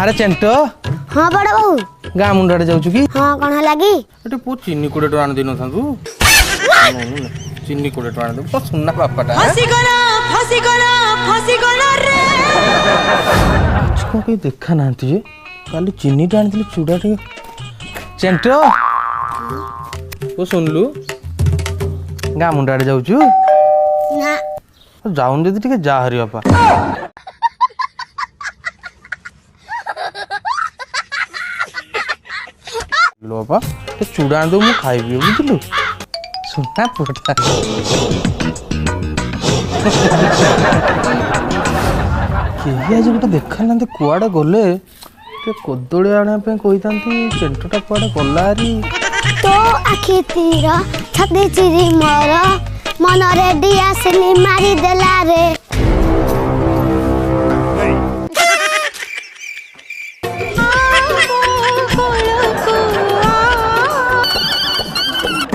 अरे चेंटो हाँ बड़ बाबू गाँ मुंड आड़े जाऊँ कि हाँ कौन है लगी एटे पु चीनी 20 टका आन देनो थांतु चीनी 20 टका आन दे तो सुनना बापाटा फसी गला रे को कहीं देखा ना जे काली चीनी टा आनी चूड़ा टे चेंटो ओ सुनलु गाँ मुंड आड़े जाऊँ ना जाऊन दे टिके जा हरि बापा लो बापा तो चूड़ा आन दो मु खाइबी बुझलु सुना पुटा केही आज गोटे देखा ना कुआड़े गले कदली आने चेंटटा कुआड़े गला हारी तो आखि तीर छाती चिरी मोर मन रेडी आसली मारी देला रे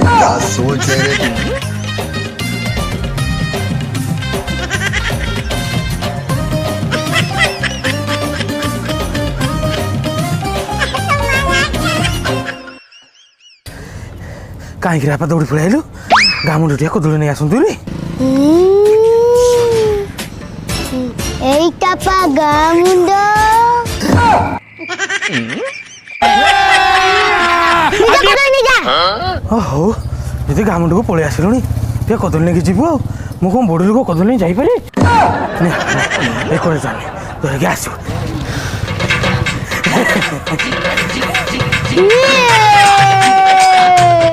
क्या सोच रहे तुम कहीं आपा दौड़ी पड़े आलु गाँ मुंडिया कदली नहीं आसतु एइटा पा गामुंड हो जी गाँ मुंड को पलि आसलु टे कदली नहीं जीवु मु कौन बड़ लोक कदली नहीं जापरि जाने धरिक आस